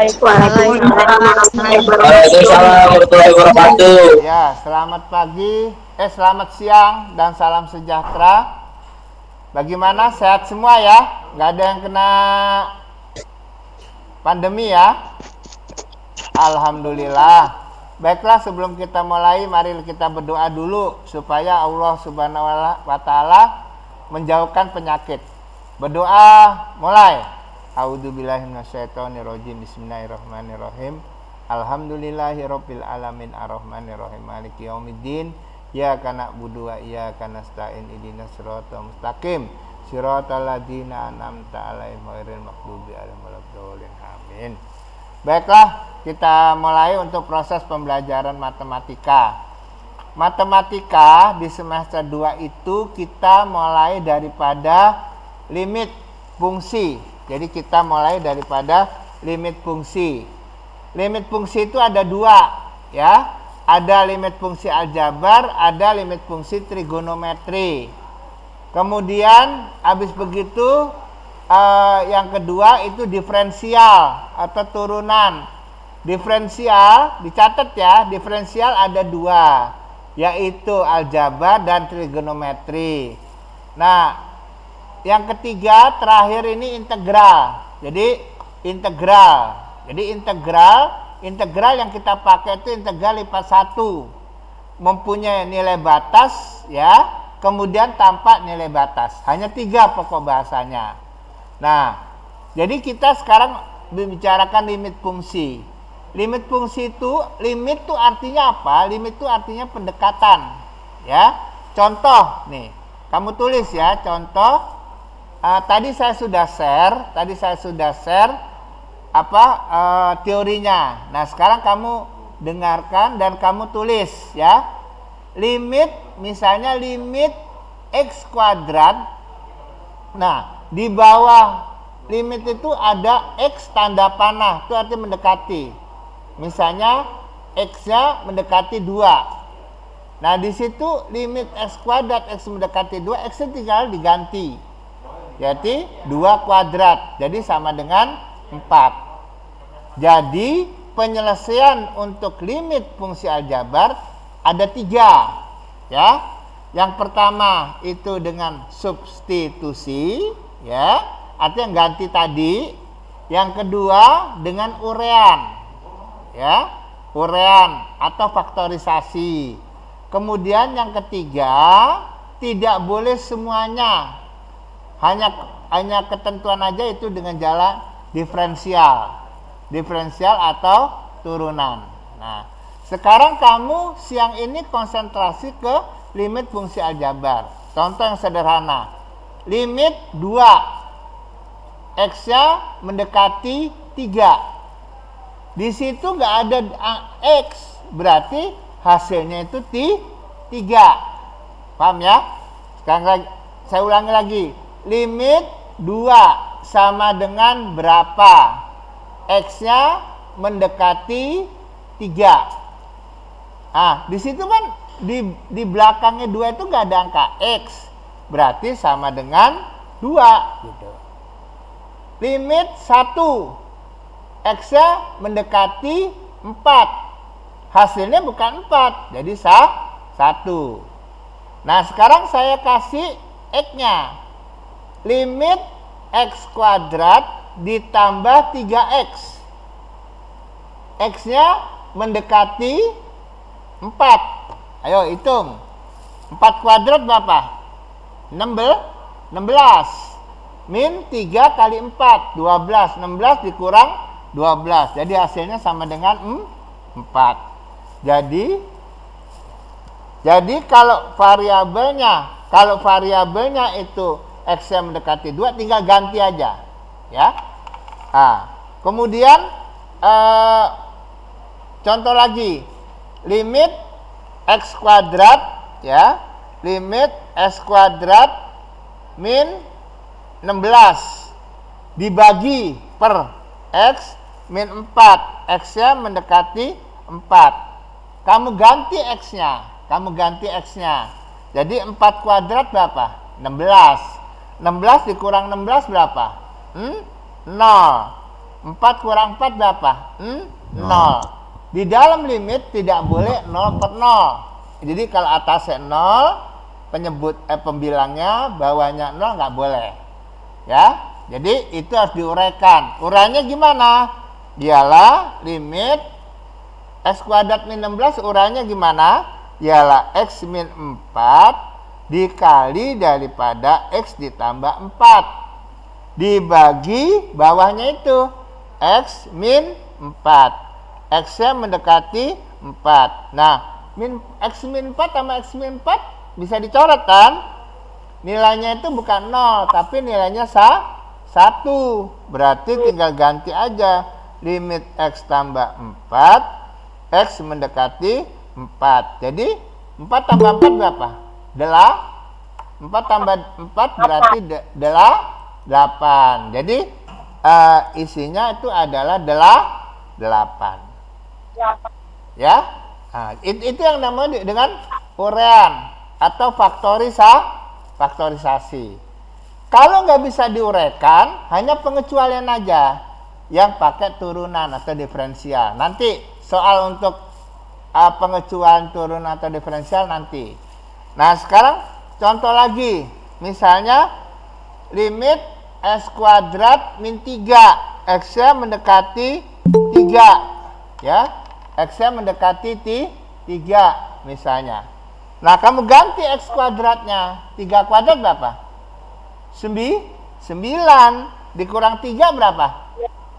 Waalaikumsalam warahmatullahi wabarakatuh. Ya, selamat pagi, selamat siang dan salam sejahtera. Bagaimana, sehat semua ya? Nggak ada yang kena pandemi ya? Alhamdulillah. Baiklah, sebelum kita mulai, mari kita berdoa dulu supaya Allah Subhanahu wa Ta'ala menjauhkan penyakit. Berdoa, mulai. A'udzubillahi minasyaitonirrajim. Bismillahirrahmanirrahim. Alhamdulillahirabbil alamin arrahmanirrahim maliki yaumiddin. Iyyaka na'budu wa iyyaka nasta'in ihdinas siratal mustaqim. Siratal ladzina an'amta 'alaihim ghairil maghdubi 'alaihim waladdallin. Amin. Baiklah, kita mulai untuk proses pembelajaran matematika. Matematika di semester 2 itu kita mulai daripada limit fungsi. Jadi kita mulai daripada limit fungsi. Limit fungsi itu ada dua, ya. Ada limit fungsi aljabar, ada limit fungsi trigonometri. Kemudian habis begitu yang kedua itu diferensial atau turunan. Diferensial, dicatat ya, diferensial ada dua, yaitu aljabar dan trigonometri. Nah, yang ketiga terakhir ini integral. Jadi integral yang kita pakai itu integral lipat 1. Mempunyai nilai batas ya, kemudian tanpa nilai batas. Hanya 3 pokok bahasanya. Nah, jadi kita sekarang membicarakan limit fungsi. Limit fungsi itu, limit itu artinya apa? Limit itu artinya pendekatan, ya. Contoh nih, kamu tulis ya, contoh. Tadi saya sudah share teorinya. Nah, sekarang kamu dengarkan dan kamu tulis ya. Limit, misalnya limit x kuadrat. Nah, di bawah limit itu ada x tanda panah, itu artinya mendekati. Misalnya x-nya mendekati 2. Nah, di situ limit x kuadrat, x mendekati 2, x-nya tinggal diganti. Jadi 2 kuadrat, jadi sama dengan 4. Jadi penyelesaian untuk limit fungsi aljabar ada 3, ya. Yang pertama itu dengan substitusi, ya, artinya ganti tadi. Yang kedua dengan urean, ya, urean atau faktorisasi. Kemudian yang ketiga, tidak boleh semuanya, hanya ketentuan aja, itu dengan jalan diferensial atau turunan. Nah, sekarang kamu siang ini konsentrasi ke limit fungsi aljabar. Contoh yang sederhana, limit 2, x-nya mendekati 3. Di situ nggak ada x, berarti hasilnya itu 3. Paham ya? Sekarang saya ulangi lagi. Limit 2 sama dengan berapa? X-nya mendekati 3. Di situ kan di belakangnya 2 itu nggak ada angka x. Berarti sama dengan 2 gitu. Limit 1. X-nya mendekati 4. Hasilnya bukan 4, jadi 1. Nah, sekarang saya kasih x-nya. Limit x kuadrat ditambah 3x. X-nya mendekati 4. Ayo hitung. 4 kuadrat berapa? 16. Min 3 kali 4, 12. 16 dikurang 12. Jadi hasilnya sama dengan 4. Jadi kalau variabelnya itu x yang mendekati 2, tinggal ganti aja, ya. Kemudian contoh lagi, limit x kuadrat, ya, limit x kuadrat min 16 dibagi per x min 4, x-nya mendekati 4. Kamu ganti x-nya. Jadi 4 kuadrat berapa? 16. 16 dikurang 16 berapa? 0. 4 kurang 4 berapa? 0. Di dalam limit tidak boleh 0 per 0. Jadi kalau atasnya 0, pembilangnya, bawahnya 0 nggak boleh. Ya, jadi itu harus diuraikan. Uraiannya gimana? Ialah limit x kuadrat min 16, uraiannya gimana? Ialah x min 4 dikali daripada x ditambah 4 dibagi bawahnya itu x min 4. X-nya mendekati 4. Nah, x min 4 sama x min 4 bisa dicoret kan? Nilainya itu bukan 0, tapi nilainya 1. Berarti tinggal ganti aja. Limit x tambah 4, x mendekati 4. Jadi, 4 tambah 4 berapa? 4 tambah 4 berarti 8. Jadi, isinya itu adalah 8. Ya, nah, itu yang namanya dengan uraian atau faktorisasi. Kalau nggak bisa diuraikan, hanya pengecualian aja yang pakai turunan atau diferensial. Nanti soal untuk pengecualian turunan atau diferensial nanti. Nah, sekarang contoh lagi, misalnya limit x kuadrat min 3, x-nya mendekati 3, ya. X-nya mendekati 3 misalnya. Nah, kamu ganti x kuadratnya. 3 kuadrat berapa? 9. Dikurang 3 berapa?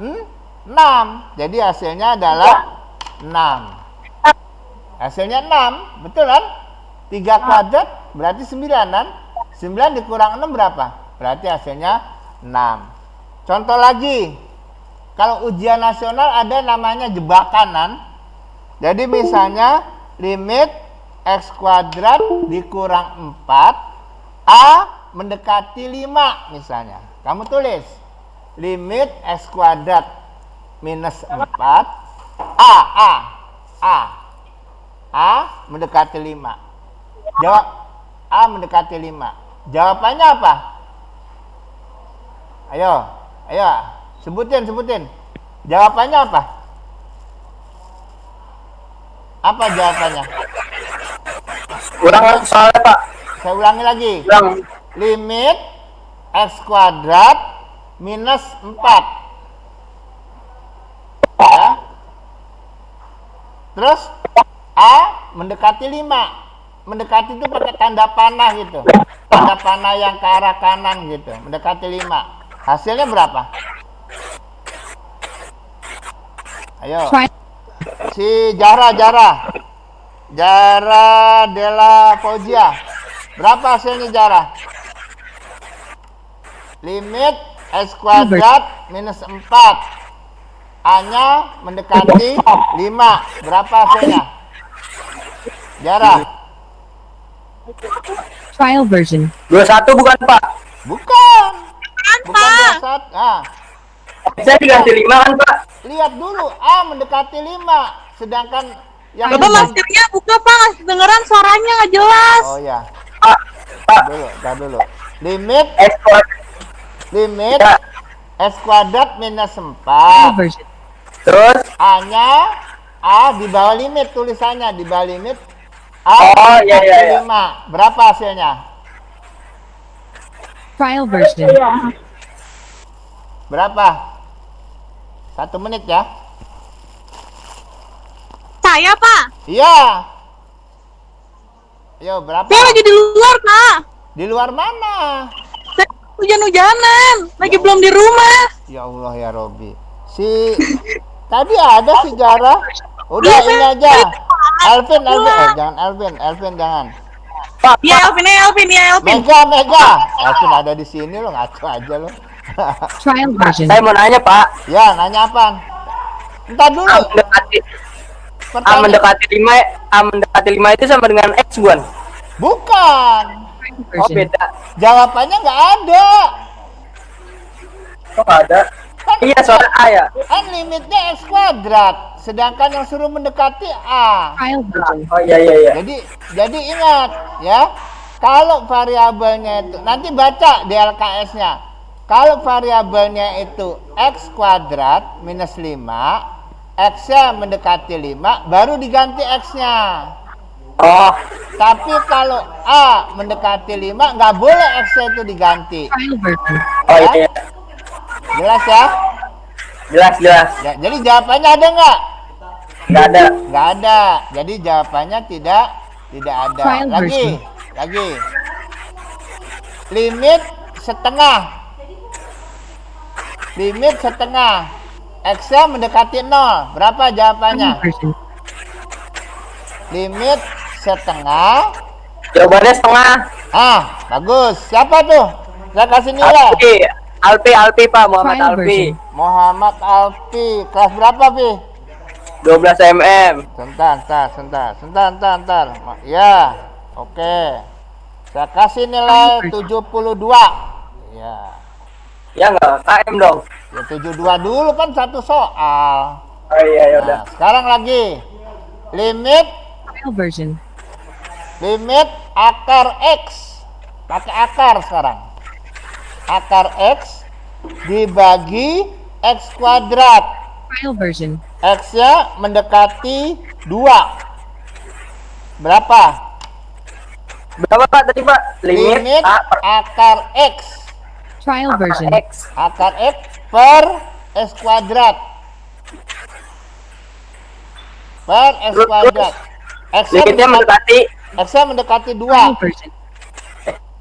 6. Jadi hasilnya adalah 6. Hasilnya 6. Betul kan? 3 kuadrat berarti 9 kan? 9 dikurang 6 berapa? Berarti hasilnya 6. Contoh lagi. Kalau ujian nasional ada namanya jebakan kan? Jadi misalnya limit x kuadrat dikurang 4, A mendekati 5 misalnya. Kamu tulis limit x kuadrat minus 4, A mendekati 5. Jawab A mendekati 5. Jawabannya apa? Ayo, sebutin. Jawabannya apa? Apa jawabannya? Kurang soalnya Pak. Saya ulangi lagi. Kurang. Limit x kuadrat minus 4. Ya. Terus A mendekati 5. Mendekati itu pakai tanda panah gitu. Tanda panah yang ke arah kanan gitu. Mendekati 5. Hasilnya berapa? Ayo. Si Jara Della Foggia. Berapa hasilnya Jara? Limit x kuadrat minus 4. A-nya mendekati 5. Berapa hasilnya? Jara. Trial version. 21 bukan Pak? Bukan Pak. 21. Nah, Saya diganti 5 kan Pak? lihat dulu A mendekati 5. Sedangkan yang Bapak maskernya buka Pak, nggak dengeran suaranya nggak jelas. Oh ya. Pak. Tar dulu. Limit X kuadrat. Ya. x kuadrat minus 4. Trial version. Terus A-nya di bawah limit, tulisannya di bawah limit A Oh, iya. 5. Berapa hasilnya? Trial version. Berapa? 1 menit ya. Saya Pak, Iya. Ayo, berapa? saya lagi di luar Pak. Di luar mana? Saya hujan-hujanan, lagi Ya belum di rumah. Ya Allah ya Robi. Tadi ada si Jara. Udah Iya, ini saya- aja. Elvin, Keluar. jangan Elvin jangan. Pak, Ya Elvin. Mega. Elvin ada di sini lo, ngaco aja lo. Trial version. saya mau nanya Pak. Ya, nanya apa? Entar dulu. A mendekati Pertanyaan. A mendekati 5 itu sama dengan X bukan? Bukan. Oh Version. beda. Jawabannya nggak ada. Kok nggak ada? Iya soalnya A ya. Kan limitnya x kuadrat, sedangkan yang suruh mendekati A. Trial version. Oh iya. Jadi ingat ya, kalau variabelnya itu nanti baca di LKS-nya. Kalau variabelnya itu X kuadrat minus 5, X-nya mendekati 5, baru diganti X-nya. Oh, Tapi kalau A mendekati 5, nggak boleh X-nya itu diganti. Trial version. oh iya. Jelas ya? Jelas, jelas. Ya, jadi jawabannya ada nggak? Nggak ada. Nggak ada. Jadi jawabannya tidak ada. Trial Lagi. Limit setengah. X-nya mendekati 0. Berapa Trial jawabannya? version. Limit setengah. Jawabannya setengah. Bagus. Siapa tuh? Saya kasih nilai. Alpi Pak, Muhammad Trial Alpi. version. Muhammad Alfi. Kelas berapa, Pi? 12 mm. Sebentar. Ya, oke. Saya kasih nilai 72. Ya. Ya nggak, KM dong. Ya 72 dulu kan satu soal. Oh iya, ya udah. Nah, sekarang lagi. Trial version. Limit akar X. Pakai akar sekarang. Akar X dibagi X kuadrat. Trial version. X-nya mendekati 2. Berapa? Berapa Pak tadi Pak? Limit A per akar X. Trial version. X. Akar X per S kuadrat. Per S Terus, kuadrat. Limitnya mendekati. X-nya mendekati 2. Trial version.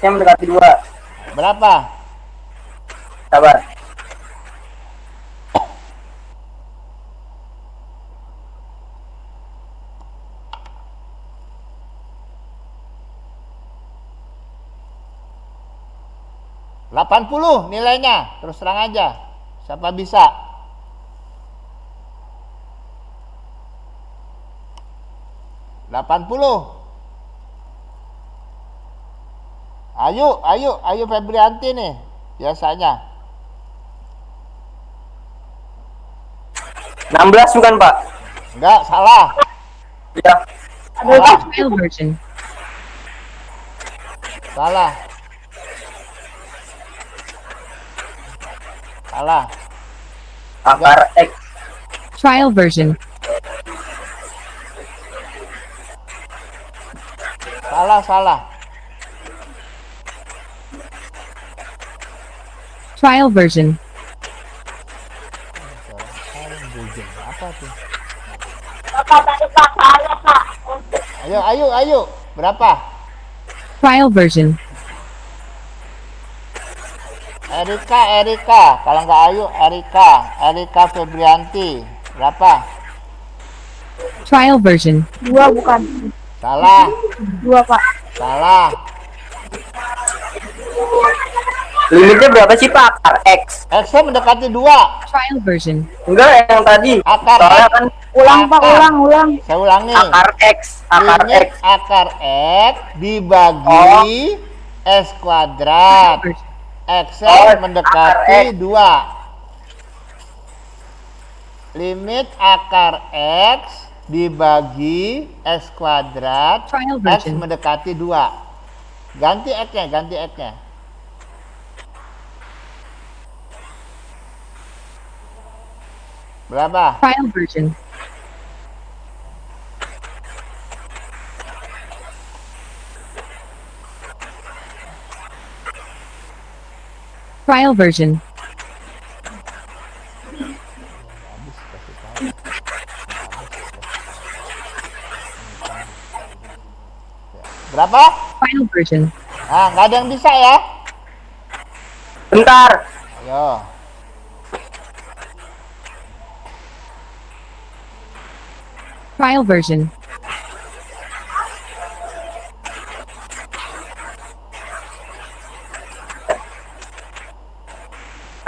Yang mendekati 2. Berapa? Sabar. $80 nilainya. Terus terang aja. Siapa bisa? $80. Ayo Febrianti nih. Biasanya. 16 bukan Pak? Enggak, salah. Ya. Salah. Trial version. Salah. Akar X. Trial version. Salah. Trial version. Apa tuh? Ayo. Berapa? Trial version. Erika. Kalau nggak Ayu, Erika Febrianti. Berapa? Trial version. 2 bukan. Salah. 2, Pak. Salah. Limitnya berapa sih Pak? Akar X. X-nya mendekati 2. Trial version. Enggak, yang tadi. Akar Soalnya X. kan Ulang, Pak, Akar. ulang. Saya ulangi. akar X. Akar Limit X. akar X dibagi S kuadrat. Version. X-nya Oh, mendekati akar X. 2. Limit akar X dibagi S kuadrat. Trial X version. mendekati 2. Ganti X-nya. Berapa? Trial version. Trial version. Berapa? Final version. Nah, nggak ada yang bisa ya? Bentar. Ayo. Trial version.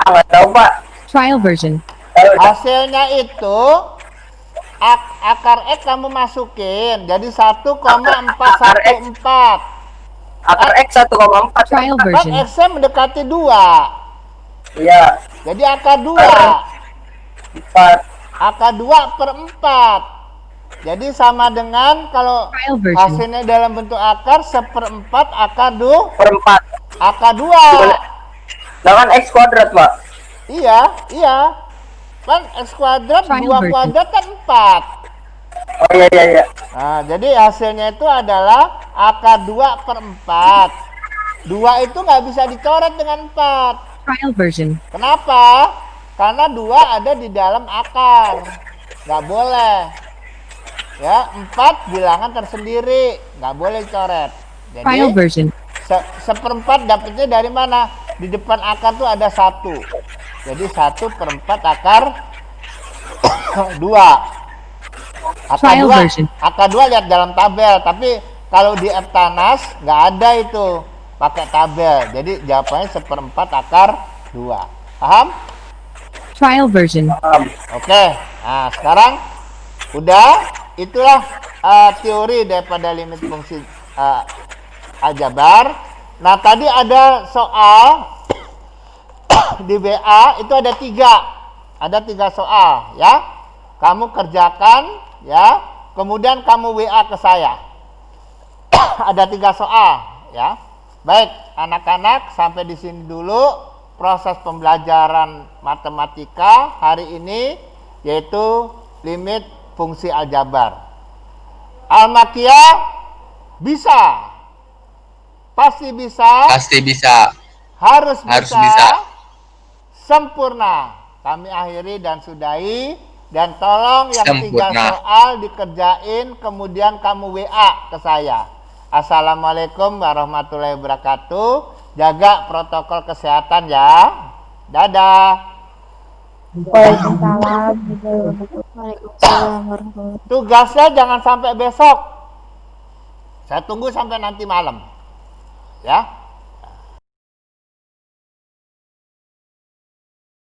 Nggak tahu Pak. Trial version. Hasilnya itu akar X kamu masukin jadi 1,414. Akar X 1,4. Trial Kan version. X-nya mendekati 2. Iya. Jadi akar 2. 4. Akar 2 per 4. Jadi sama dengan kalau Trial version. hasilnya dalam bentuk akar 1/4 akar 2. Per 4. Akar 2. Dengan X kuadrat, Pak. Iya, iya. Kan X kuadrat, Trial 2 version. kuadrat kan 4. Oh iya, iya, iya. Nah, jadi hasilnya itu adalah akar 2 per 4. 2 itu nggak bisa dicoret dengan 4. Trial version. Kenapa? Karena 2 ada di dalam akar. Nggak boleh. Ya, 4 bilangan tersendiri. Nggak boleh coret. Trial Jadi, version. seperempat dapetnya dari mana? Di depan akar tuh ada 1. Jadi 1 per 4 akar 2. Akar Trial 2, version. akar 2 lihat dalam tabel. Tapi kalau di Eptanas nggak ada itu. Pakai tabel. Jadi jawabannya 1/4 akar 2. Paham? Trial version. Oke. Nah, sekarang udah. Itulah teori daripada limit fungsi aljabar. Nah, tadi ada soal di WA itu ada 3. Ada 3 soal, ya. Kamu kerjakan, ya. Kemudian kamu WA ke saya. Ada 3 soal, ya. Baik, anak-anak, sampai di sini dulu proses pembelajaran matematika hari ini, yaitu limit fungsi aljabar. Al-Makiyah bisa. Pasti bisa. Pasti bisa. Harus Harus bisa. bisa. Sempurna. Kami akhiri dan sudahi. Dan tolong yang 3 Sempurna. soal dikerjain, kemudian kamu WA ke saya. Assalamualaikum warahmatullahi wabarakatuh. Jaga protokol kesehatan ya. Dadah. Waalaikumsalam. Waalaikumsalam warahmatullahi wabarakatuh. Tugasnya jangan sampai besok. Saya tunggu sampai nanti malam. Ya.